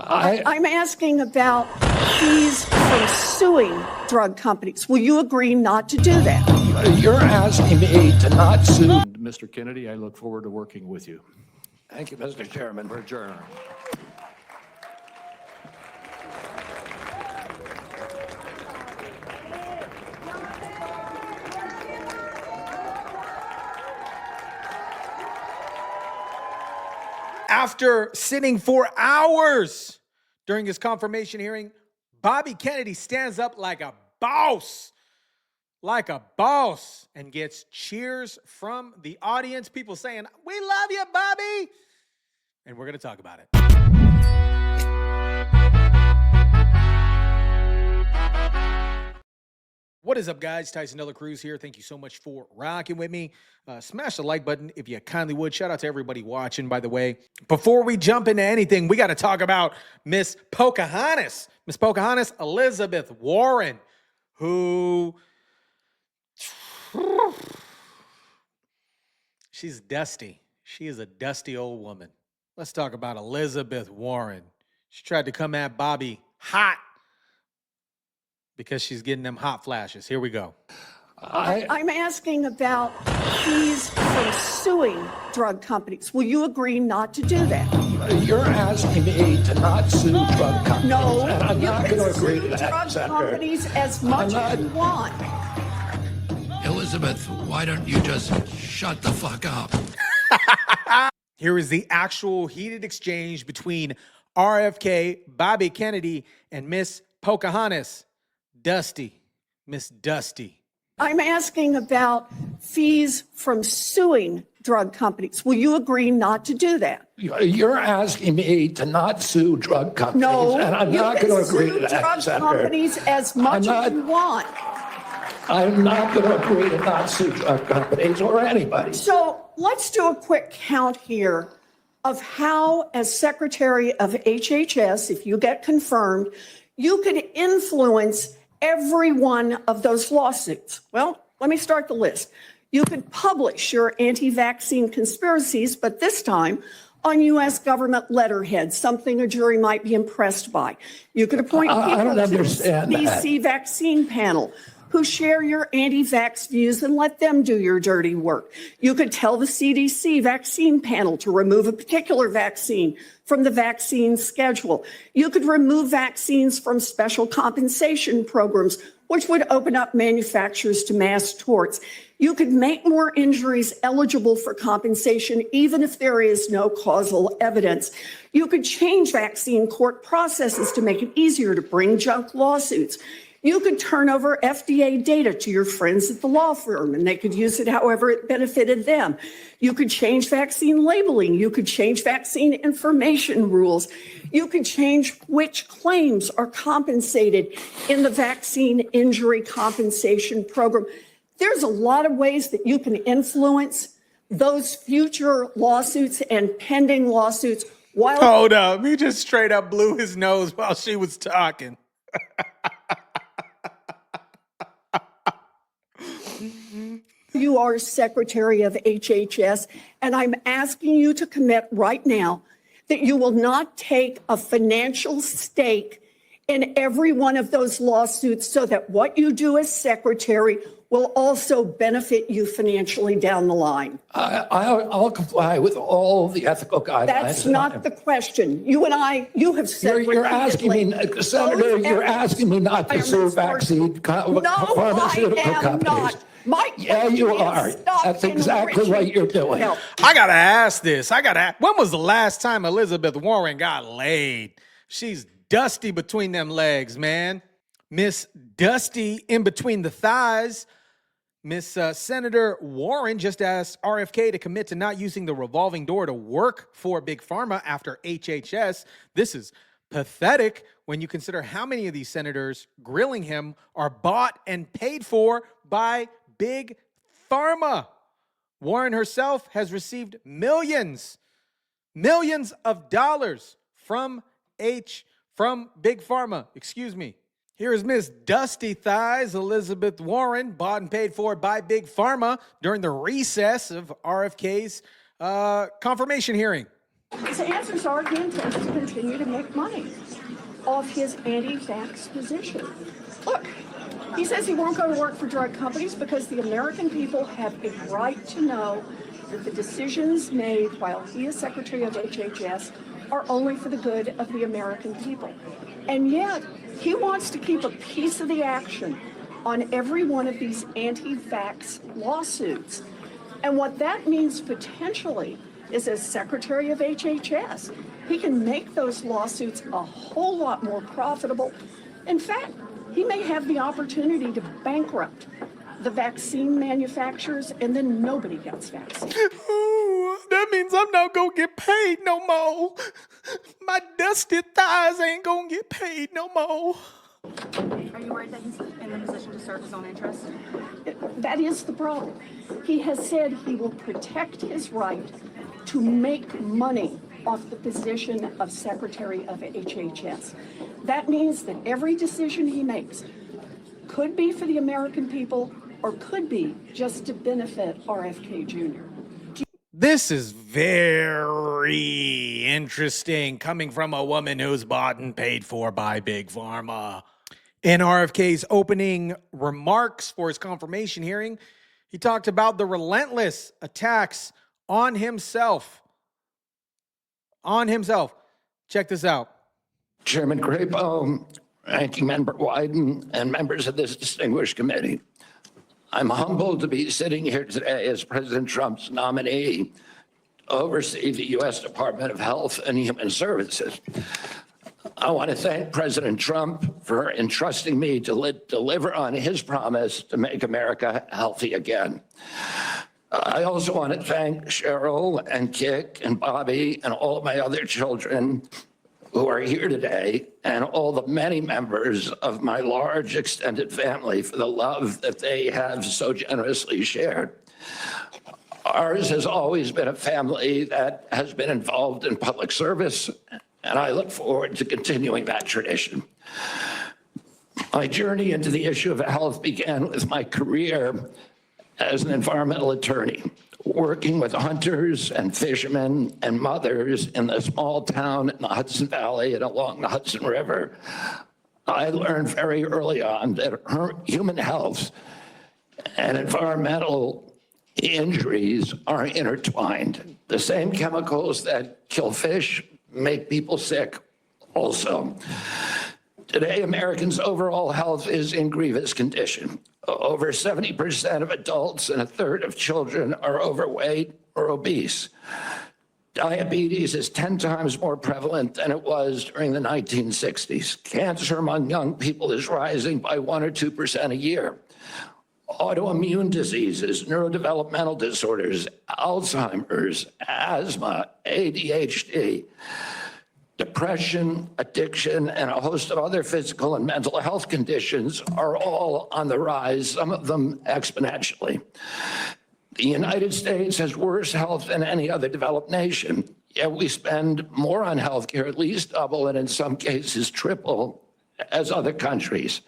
I'm asking about fees from suing drug companies. Will you agree not to do that? You're asking me to not sue. Mr. Kennedy, I look forward to working with you. Thank you, Mr. Chairman. We're adjourned. After sitting for hours during his confirmation hearing, Bobby Kennedy stands up like a boss, and gets cheers from the audience. People saying, "We love you, Bobby." And we're going to talk about it. What is up, guys? Tyson DELACRUZ here. Thank you so much for rocking with me. Smash the like button if you kindly would. Shout out to everybody watching, by the way. Before we jump into anything, we got to talk about Miss Pocahontas. Miss Pocahontas, Elizabeth Warren, who... she's dusty. She is a dusty old woman. Let's talk about Elizabeth Warren. She tried to come at Bobby hot because she's getting them hot flashes. Here we go. I'm asking about fees from suing drug companies. Will you agree not to do that? You're asking me to not sue drug companies. No, and I'm not going to agree to that, drug Senator. companies as much as you want. Elizabeth, why don't you just shut the fuck up? Here is the actual heated exchange between RFK, Bobby Kennedy, and Miss Pocahontas. Dusty, Miss Dusty. I'm asking about fees from suing drug companies. Will you agree not to do that? You're asking me to not sue drug companies. No, and I'm not going to agree to that, drug Senator. companies as much as you want. I'm not going to agree to not sue drug companies or anybody. So let's do a quick count here of how, as Secretary of HHS, if you get confirmed, you could influence every one of those lawsuits. Well, let me start the list. You could publish your anti-vaccine conspiracies, but this time on U.S. government letterhead, something a jury might be impressed by. You could appoint people to the CDC vaccine panel who share your anti-vax views and let them do your dirty work. You could tell the CDC vaccine panel to remove a particular vaccine from the vaccine schedule. You could remove vaccines from special compensation programs, which would open up manufacturers to mass torts. You could make more injuries eligible for compensation, even if there is no causal evidence. You could change vaccine court processes to make it easier to bring junk lawsuits. You could turn over FDA data to your friends at the law firm, and they could use it however it benefited them. You could change vaccine labeling. You could change vaccine information rules. You could change which claims are compensated in the vaccine injury compensation program. There's a lot of ways that you can influence those future lawsuits and pending lawsuits while— Hold up. He just straight up blew his nose while she was talking. you are Secretary of HHS, and I'm asking you to commit right now that you will not take a financial stake in every one of those lawsuits so that what you do as Secretary will also benefit you financially down the line. I'll comply with all the ethical guidelines. That's not the question. You have said— You're asking me, Senator, you're asking me not to sue vaccine pharmaceutical companies. Yeah, you are. That's exactly what you're doing. I got to ask this. When was the last time Elizabeth Warren got laid? She's dusty between them legs, man. Miss Dusty in between the thighs. Miss Senator Warren just asked RFK to commit to not using the revolving door to work for Big Pharma after HHS. This is pathetic when you consider how many of these senators grilling him are bought and paid for by Big Pharma. Warren herself has received millions of dollars from Big Pharma. Excuse me. Here is Miss Dusty Thighs, Elizabeth Warren, bought and paid for by Big Pharma during the recess of RFK's confirmation hearing. His answers are he intends to continue to make money off his anti-vax position. Look, he says he won't go to work for drug companies because the American people have a right to know that the decisions made while he is Secretary of HHS are only for the good of the American people. And yet, he wants to keep a piece of the action on every one of these anti-vax lawsuits. And what that means potentially is, as Secretary of HHS, he can make those lawsuits a whole lot more profitable. In fact, he may have the opportunity to bankrupt the vaccine manufacturers, and then nobody gets vaccines. Ooh, that means I'm not gonna get paid no more. My dusty thighs ain't gonna get paid no more. Are you worried that he's in the position to serve his own interests? That is the problem. He has said he will protect his right to make money off the position of Secretary of HHS. That means that every decision he makes could be for the American people or could be just to benefit RFK Jr. This is very interesting coming from a woman who's bought and paid for by Big Pharma. In RFK's opening remarks for his confirmation hearing, he talked about the relentless attacks on himself. Check this out. Chairman Crapo, Ranking Member Wyden, and members of this distinguished committee. I'm humbled to be sitting here today as President Trump's nominee to oversee the U.S. Department of Health and Human Services. I want to thank President Trump for entrusting me to deliver on his promise to make America healthy again. I also want to thank Cheryl and Kik and Bobby and all of my other children who are here today, and all the many members of my large extended family for the love that they have so generously shared. Ours has always been a family that has been involved in public service, and I look forward to continuing that tradition. My journey into the issue of health began with my career as an environmental attorney, working with hunters and fishermen and mothers in the small town in the Hudson Valley and along the Hudson River. I learned very early on that human health and environmental injuries are intertwined. The same chemicals that kill fish make people sick also. Today, Americans' overall health is in grievous condition. Over 70% of adults and a third of children are overweight or obese. Diabetes is 10 times more prevalent than it was during the 1960s. Cancer among young people is rising by 1 or 2% a year. Autoimmune diseases, neurodevelopmental disorders, Alzheimer's, asthma, ADHD, depression, addiction, and a host of other physical and mental health conditions are all on the rise, some of them exponentially. The United States has worse health than any other developed nation, yet we spend more on healthcare, at least double, and in some cases triple, as other countries.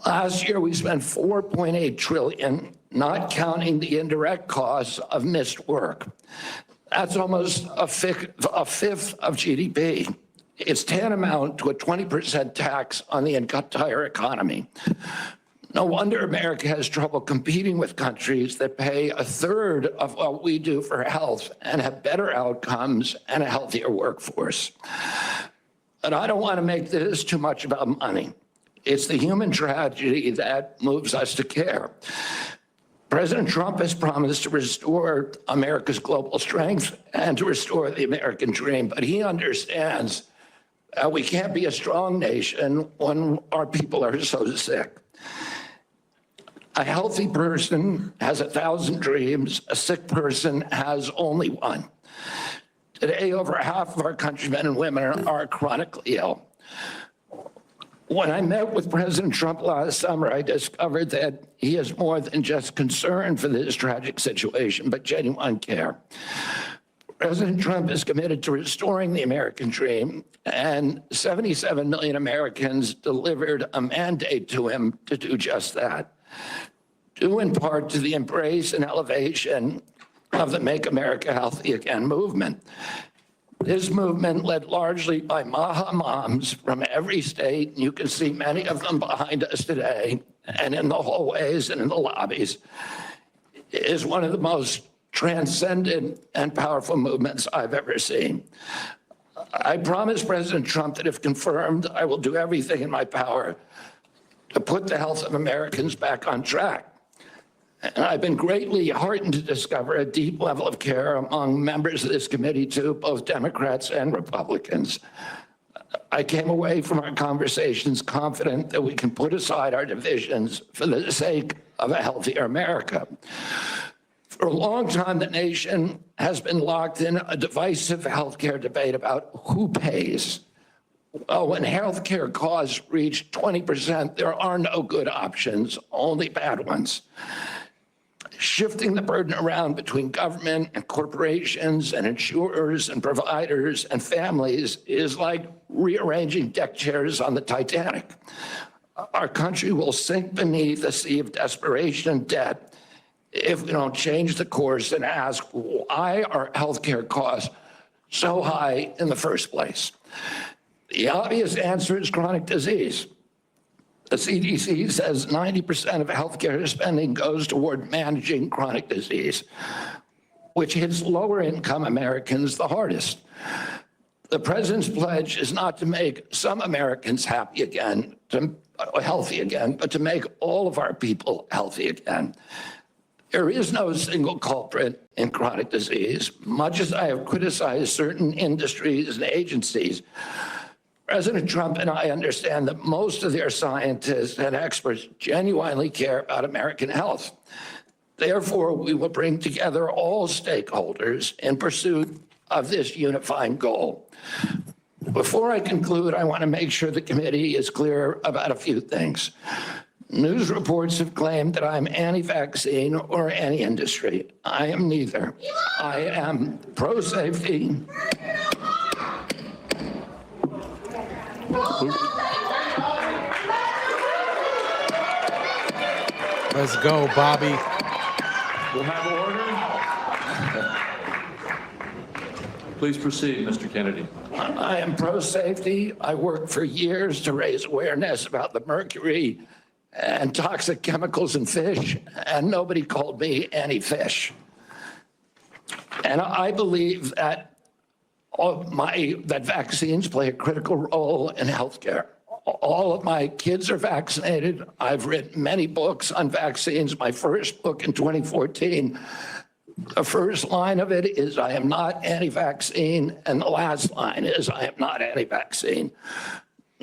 Last year, we spent $4.8 trillion, not counting the indirect costs of missed work. That's almost a fifth of GDP. It's tantamount to a 20% tax on the entire economy. No wonder America has trouble competing with countries that pay a third of what we do for health and have better outcomes and a healthier workforce. But I don't want to make this too much about money. It's the human tragedy that moves us to care. President Trump has promised to restore America's global strength and to restore the American dream, but he understands we can't be a strong nation when our people are so sick. A healthy person has 1,000 dreams. A sick person has only one. Today, over half of our countrymen and women are chronically ill. When I met with President Trump last summer, I discovered that he is more than just concern for this tragic situation, but genuine care. President Trump is committed to restoring the American dream, and 77 million Americans delivered a mandate to him to do just that, due in part to the embrace and elevation of the Make America Healthy Again movement. This movement, led largely by Maha moms from every state, and you can see many of them behind us today, and in the hallways and in the lobbies, is one of the most transcendent and powerful movements I've ever seen. I promised President Trump that if confirmed, I will do everything in my power to put the health of Americans back on track. And I've been greatly heartened to discover a deep level of care among members of this committee, too, both Democrats and Republicans. I came away from our conversations confident that we can put aside our divisions for the sake of a healthier America. For a long time, the nation has been locked in a divisive healthcare debate about who pays. Well, when healthcare costs reach 20%, there are no good options, only bad ones. Shifting the burden around between government and corporations and insurers and providers and families is like rearranging deck chairs on the Titanic. Our country will sink beneath a sea of desperation and debt if we don't change the course and ask, why are healthcare costs so high in the first place? The obvious answer is chronic disease. The CDC says 90% of healthcare spending goes toward managing chronic disease, which hits lower income Americans the hardest. The president's pledge is not to make some Americans healthy again, but to make all of our people healthy again. There is no single culprit in chronic disease. Much as I have criticized certain industries and agencies, President Trump and I understand that most of their scientists and experts genuinely care about American health. Therefore, we will bring together all stakeholders in pursuit of this unifying goal. Before I conclude, I want to make sure the committee is clear about a few things. News reports have claimed that I'm anti-vaccine or anti-industry. I am neither. I am pro-safety. Let's go, Bobby. We'll have order. Please proceed, Mr. Kennedy. I am pro-safety. I worked for years to raise awareness about the mercury and toxic chemicals in fish, and nobody called me anti-fish. And I believe that that vaccines play a critical role in healthcare. All of my kids are vaccinated. I've written many books on vaccines. My first book in 2014, the first line of it is, I am not anti-vaccine, and the last line is, I am not anti-vaccine.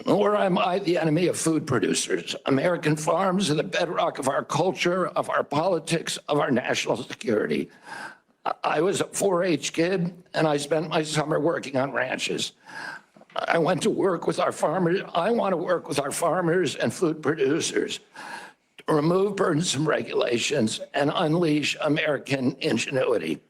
Nor am I the enemy of food producers. American farms are the bedrock of our culture, of our politics, of our national security. I was a 4-H kid, and I spent my summer working on ranches. I went to work with our farmers. I want to work with our farmers and food producers to remove burdensome regulations and unleash American ingenuity.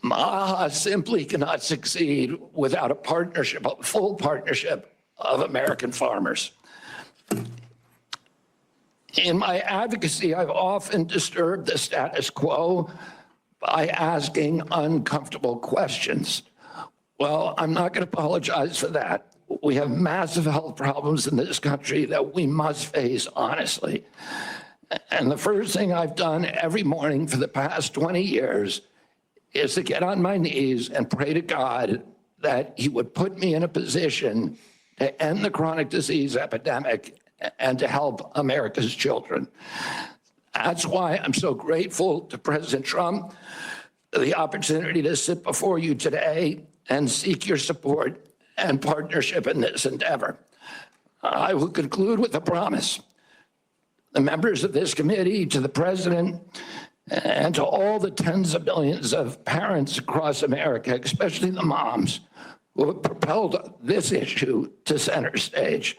Maha simply cannot succeed without a partnership, a full partnership of American farmers. In my advocacy, I've often disturbed the status quo by asking uncomfortable questions. Well, I'm not going to apologize for that. We have massive health problems in this country that we must face honestly. And the first thing I've done every morning for the past 20 years is to get on my knees and pray to God that he would put me in a position to end the chronic disease epidemic and to help America's children. That's why I'm so grateful to President Trump for the opportunity to sit before you today and seek your support and partnership in this endeavor. I will conclude with a promise. The members of this committee, to the president, and to all the tens of millions of parents across America, especially the moms, who have propelled this issue to center stage.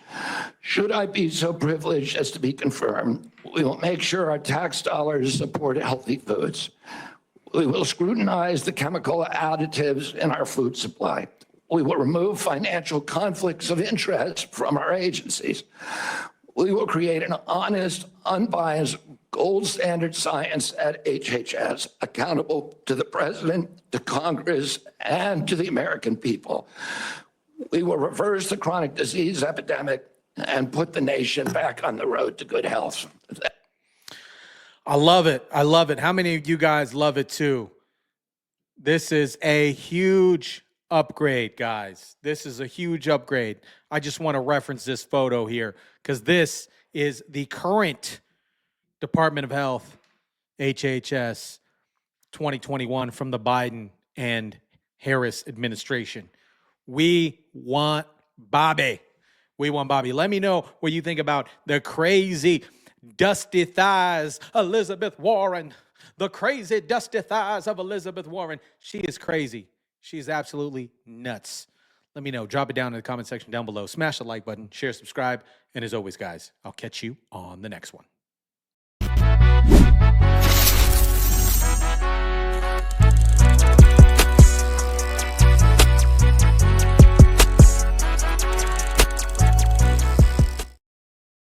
Should I be so privileged as to be confirmed, we will make sure our tax dollars support healthy foods. We will scrutinize the chemical additives in our food supply. We will remove financial conflicts of interest from our agencies. We will create an honest, unbiased gold standard science at HHS, accountable to the president, to Congress, and to the American people. We will reverse the chronic disease epidemic and put the nation back on the road to good health. I love it. I love it. How many of you guys love it too? This is a huge upgrade, guys. This is a huge upgrade. I just want to reference this photo here because this is the current Department of Health, HHS 2021 from the Biden and Harris administration. We want Bobby. We want Bobby. Let me know what you think about the crazy dusty thighs, Elizabeth Warren. The crazy dusty thighs of Elizabeth Warren. She is crazy. She's absolutely nuts. Let me know. Drop it down in the comment section down below. Smash the like button, share, subscribe. And as always, guys, I'll catch you on the next one.